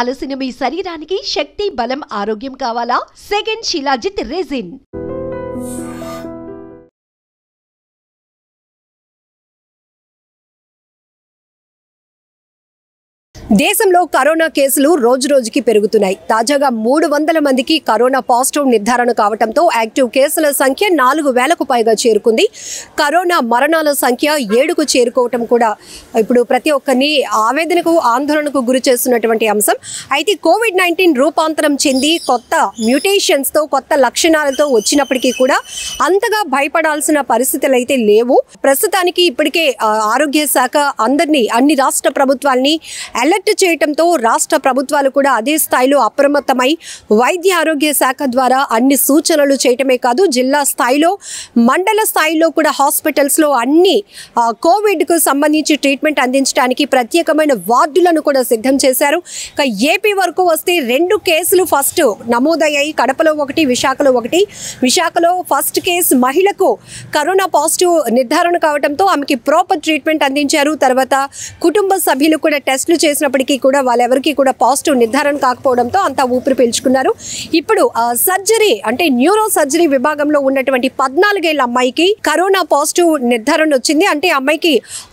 అలసిన మీ శరీరానికి శక్తి, బలం, ఆరోగ్యం కావాలా? Second shilajit resin. దేశంలో కరోనా కేసులు రోజురోజుకి పెరుగుతున్నాయి. తాజాగా 300 మందికి కరోనా పాజిటివ్ నిర్ధారణ కావడంతో యాక్టివ్ కేసుల సంఖ్య 4000కు పైగా చేరుకుంది. కరోనా మరణాల సంఖ్య 7కు చేరుకోవటం కూడా ఇప్పుడు ప్రతి ఒక్కరిని ఆవేదనకు, ఆందోళనకు గురి చేస్తున్నటువంటి అంశం. అయితే కోవిడ్-19 రూపాంతరం చెంది కొత్త మ్యూటేషన్స్తో, కొత్త లక్షణాలతో వచ్చినప్పటికీ కూడా అంతగా భయపడాల్సిన పరిస్థితులు అయితే లేవు. ప్రస్తుతానికి ఇప్పటికే ఆరోగ్య శాఖ అందరినీ, అన్ని రాష్ట్ర ప్రభుత్వాల్ని అలర్ట్ చేయటంతో రాష్ట్ర ప్రభుత్వాలు కూడా అదే స్థాయిలో అప్రమత్తమై వైద్య ఆరోగ్య శాఖ ద్వారా అన్ని సూచనలు చేయటమే కాదు, జిల్లా స్థాయిలో, మండల స్థాయిలో కూడా హాస్పిటల్స్లో అన్ని కోవిడ్కు సంబంధించి ట్రీట్మెంట్ అందించడానికి ప్రత్యేకమైన వార్డులను కూడా సిద్ధం చేశారు. ఇక ఏపీ వరకు వస్తే 2 కేసులు ఫస్ట్ నమోదయ్యాయి. కడపలో 1, విశాఖలో 1. విశాఖలో ఫస్ట్ కేసు మహిళకు కరోనా పాజిటివ్ నిర్ధారణ కావడంతో ఆమెకి ప్రాపర్ ట్రీట్మెంట్ అందించారు. తర్వాత కుటుంబ సభ్యులు కూడా టెస్టులు చేసినప్పటికీ కూడా వాళ్ళెవరికి కూడా పాజిటివ్ నిర్ధారణ కాకపోవడంతో అంతా ఊపిరి పీల్చుకున్నారు. ఇప్పుడు సర్జరీ అంటే న్యూరో సర్జరీ విభాగంలో ఉన్నటువంటి 14 ఏళ్ల అమ్మాయికి కరోనా పాజిటివ్ నిర్ధారణ వచ్చింది. అంటే అమ్మాయికి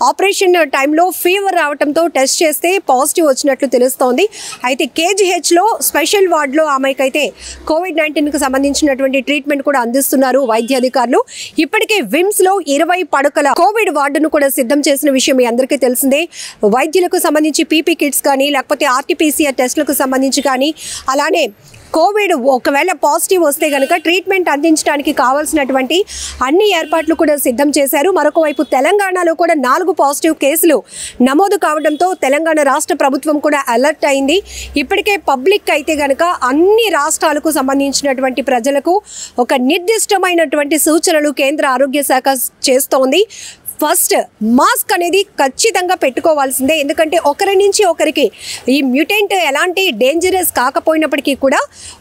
ఆపరేషన్ టైంలో ఫీవర్ రావడంతో టెస్ట్ చేస్తే పాజిటివ్ వచ్చినట్లు తెలుస్తోంది. అయితే కేజీహెచ్లో స్పెషల్ వార్డులో అమ్మాయికి అయితే కోవిడ్-19కు సంబంధించినటువంటి ట్రీట్మెంట్ కూడా అందిస్తున్నారు వైద్య అధికారులు. ఇప్పటికే విమ్స్లో 20 పడకల కోవిడ్ వార్డును కూడా సిద్ధం చేసిన విషయం మీ అందరికీ తెలిసిందే. వైద్యులకు సంబంధించి పీపీ కిట్స్ కానీ, లేకపోతే ఆర్టీపీసీఆర్ టెస్టులకు సంబంధించి కానీ, అలానే కోవిడ్ ఒకవేళ పాజిటివ్ వస్తే కనుక ట్రీట్మెంట్ అందించడానికి కావాల్సినటువంటి అన్ని ఏర్పాట్లు కూడా సిద్ధం చేశారు. మరొక వైపు తెలంగాణలో కూడా 4 పాజిటివ్ కేసులు నమోదు కావడంతో తెలంగాణ రాష్ట్ర ప్రభుత్వం కూడా అలర్ట్ అయింది. ఇప్పటికే పబ్లిక్ అయితే కనుక అన్ని రాష్ట్రాలకు సంబంధించినటువంటి ప్రజలకు ఒక నిర్దిష్టమైనటువంటి సూచనలు కేంద్ర ఆరోగ్య శాఖ చేస్తోంది. ఫస్ట్ మాస్క్ అనేది ఖచ్చితంగా పెట్టుకోవాల్సిందే. ఎందుకంటే ఒకరి నుంచి ఒకరికి ఈ మ్యూటెంట్ ఎలాంటి డేంజరస్ కాకపోయినప్పటికీ కూడా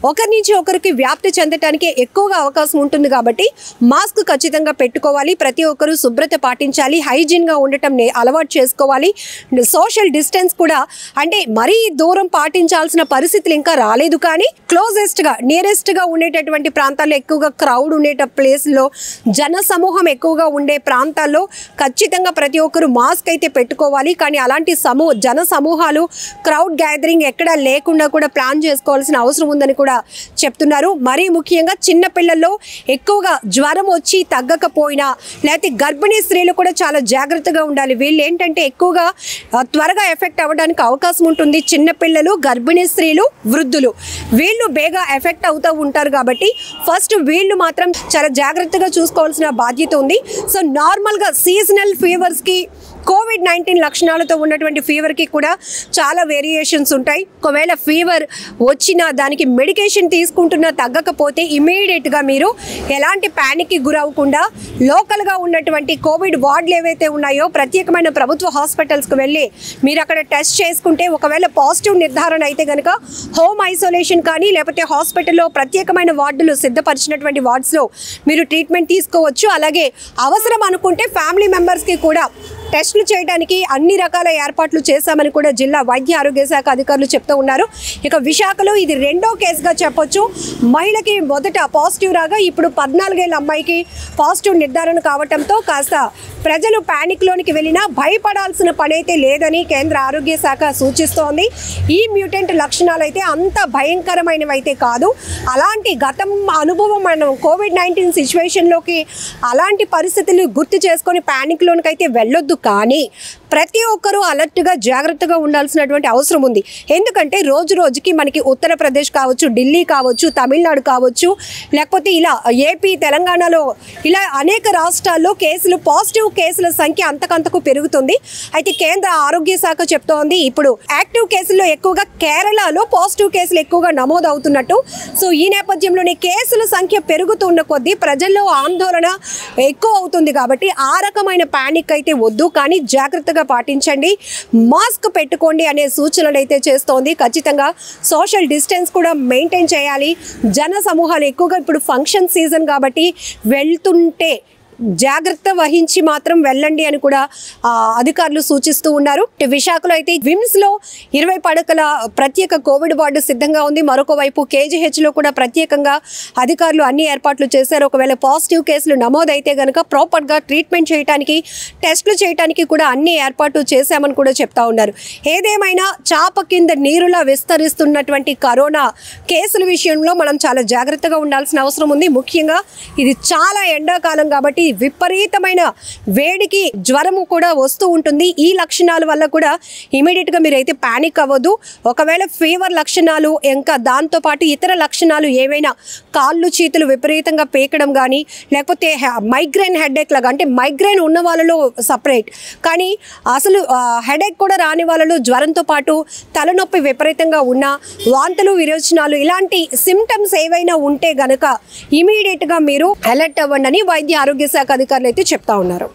ఒకరి నుంచి ఒకరికి వ్యాప్తి చెందటానికి ఎక్కువగా అవకాశం ఉంటుంది కాబట్టి మాస్క్ ఖచ్చితంగా పెట్టుకోవాలి. ప్రతి ఒక్కరూ శుభ్రత పాటించాలి, హైజీన్గా ఉండటం అలవాటు చేసుకోవాలి. సోషల్ డిస్టెన్స్ కూడా, అంటే మరీ దూరం పాటించాల్సిన పరిస్థితులు ఇంకా రాలేదు, కానీ క్లోజెస్ట్గా, నియరెస్ట్గా ఉండేటటువంటి ప్రాంతాల్లో, ఎక్కువగా క్రౌడ్ ఉండే ప్లేస్లో, జన సమూహం ఎక్కువగా ఉండే ప్రాంతాల్లో ఖచ్చితంగా ప్రతి ఒక్కరు మాస్క్ అయితే పెట్టుకోవాలి. కానీ అలాంటి జన సమూహాలు, క్రౌడ్ గ్యాదరింగ్ ఎక్కడా లేకుండా కూడా ప్లాన్ చేసుకోవాల్సిన అవసరం ఉందని కూడా చెప్తున్నారు. మరీ ముఖ్యంగా చిన్నపిల్లల్లో ఎక్కువగా జ్వరం వచ్చి తగ్గకపోయినా, లేకపోతే గర్భిణీ స్త్రీలు కూడా చాలా జాగ్రత్తగా ఉండాలి. వీళ్ళు ఏంటంటే ఎక్కువగా త్వరగా ఎఫెక్ట్ అవ్వడానికి అవకాశం ఉంటుంది. చిన్నపిల్లలు, గర్భిణీ స్త్రీలు, వృద్ధులు వీళ్ళు బేగా ఎఫెక్ట్ అవుతూ ఉంటారు కాబట్టి ఫస్ట్ వీళ్ళు మాత్రం చాలా జాగ్రత్తగా చూసుకోవాల్సిన బాధ్యత ఉంది. సో నార్మల్గా సీజనల్ ఫీవర్స్కి, కోవిడ్-19 లక్షణాలతో ఉన్నటువంటి ఫీవర్కి కూడా చాలా వేరియేషన్స్ ఉంటాయి. ఒకవేళ ఫీవర్ వచ్చినా దానికి మెడికేషన్ తీసుకుంటున్నా తగ్గకపోతే ఇమీడియట్గా మీరు ఎలాంటి ప్యానిక్కి గురవ్వకుండా లోకల్గా ఉన్నటువంటి కోవిడ్ వార్డులు ఏవైతే ఉన్నాయో ప్రత్యేకమైన ప్రభుత్వ హాస్పిటల్స్కి వెళ్ళి మీరు అక్కడ టెస్ట్ చేసుకుంటే ఒకవేళ పాజిటివ్ నిర్ధారణ అయితే కనుక హోమ్ ఐసోలేషన్ కానీ, లేకపోతే హాస్పిటల్లో ప్రత్యేకమైన వార్డులు సిద్ధపరిచినటువంటి వార్డ్స్లో మీరు ట్రీట్మెంట్ తీసుకోవచ్చు. అలాగే అవసరం అనుకుంటే ఫ్యామిలీ మెంబర్స్కి కూడా టెస్టులు చేయడానికి అన్ని రకాల ఏర్పాట్లు చేశామని కూడా జిల్లా వైద్య ఆరోగ్య శాఖ అధికారులు చెప్తూ ఉన్నారు. ఇక విశాఖలో ఇది 2వ కేసుగా చెప్పొచ్చు. మహిళకి మొదట పాజిటివ్ రాగా ఇప్పుడు 14 ఏళ్ల అమ్మాయికి పాజిటివ్ నిర్ధారణ కావడంతో కాస్త ప్రజలు ప్యానిక్లోనికి వెళ్ళినా భయపడాల్సిన పని అయితే లేదని కేంద్ర ఆరోగ్య శాఖ సూచిస్తోంది. ఈ మ్యూటెంట్ లక్షణాలు అయితే అంత భయంకరమైనవి అయితే కాదు. అలాంటి గతం అనుభవం మనం కోవిడ్-19 సిచ్యువేషన్లోకి అలాంటి పరిస్థితులు గుర్తు చేసుకొని ప్యానిక్లోనికి అయితే వెళ్ళొద్దు. కానీ ప్రతి ఒక్కరూ అలర్ట్గా, జాగ్రత్తగా ఉండాల్సినటువంటి అవసరం ఉంది. ఎందుకంటే రోజు రోజుకి మనకి ఉత్తరప్రదేశ్ కావచ్చు, ఢిల్లీ కావచ్చు, తమిళనాడు కావచ్చు, లేకపోతే ఇలా ఏపీ, తెలంగాణలో ఇలా అనేక రాష్ట్రాల్లో పాజిటివ్ కేసుల సంఖ్య అంతకంతకు పెరుగుతుంది. అయితే కేంద్ర ఆరోగ్య శాఖ చెప్తోంది ఇప్పుడు యాక్టివ్ కేసుల్లో ఎక్కువగా కేరళలో పాజిటివ్ కేసులు ఎక్కువగా నమోదు అవుతున్నట్టు. సో ఈ నేపథ్యంలోనే కేసుల సంఖ్య పెరుగుతున్న కొద్దీ ప్రజల్లో ఆందోళన ఎక్కువ అవుతుంది. కాబట్టి ఆ రకమైన ప్యానిక్ అయితే వద్దు, కానీ జాగ్రత్తగా పాటించండి, మాస్క్ పెట్టుకోండి అనే సూచనలు అయితే చేస్తోంది. ఖచ్చితంగా సోషల్ డిస్టెన్స్ కూడా మెయింటైన్ చేయాలి. జన సమూహాలు ఎక్కువగా ఇప్పుడు ఫంక్షన్ సీజన్ కాబట్టి వెళ్తుంటే జాగ్రత్త వహించి మాత్రం వెళ్ళండి అని కూడా అధికారులు సూచిస్తూ ఉన్నారు. విశాఖలో అయితే విమ్స్ లో 20 పడకల ప్రత్యేక కోవిడ్ వార్డు సిద్ధంగా ఉంది. మరొక వైపు KGH లో కూడా ప్రత్యేకంగా అధికారులు అన్ని ఏర్పాట్లు చేశారు. ఒకవేళ పాజిటివ్ కేసులు నమోదైతే గనక ప్రాపర్ గా ట్రీట్మెంట్ చేయడానికి, టెస్టులు చేయడానికి కూడా అన్ని ఏర్పాట్లు చేశామని కూడా చెప్తా ఉన్నారు. ఏదేమైనా చాప కింద నీరులా విస్తరిస్తున్నటువంటి కరోనా కేసుల విషయంలో మనం చాలా జాగ్రత్తగా ఉండాల్సిన అవసరం ఉంది. ముఖ్యంగా ఇది చాలా ఎండాకాలం కాబట్టి విపరీతమైన వేడికి జ్వరము కూడా వస్తూ ఉంటుంది. ఈ లక్షణాల వల్ల కూడా ఇమీడియట్ గా మీరైతే పానిక్ అవ్వద్దు. ఒకవేళ ఫీవర్ లక్షణాలు ఇంకా దాంతో పాటు ఇతర లక్షణాలు ఏవైనా కాళ్ళు చేతులు విపరీతంగా పేకడం కానీ, లేకపోతే మైగ్రేన్ హెడేక్ లాగా, అంటే మైగ్రేన్ ఉన్న వాళ్ళలో సపరేట్, కానీ అసలు హెడేక్ కూడా రాని వాళ్ళలో జ్వరంతో పాటు తలనొప్పి విపరీతంగా ఉన్న, వాంతులు విరోచనాలు ఇలాంటి సిమ్టమ్స్ ఏవైనా ఉంటే గనక ఇమీడియట్ గా మీరు అలర్ట్ అవ్వండి అని వైద్య ఆరోగ్య శాఖ అధికారులు అయితే చెప్తా ఉన్నారు.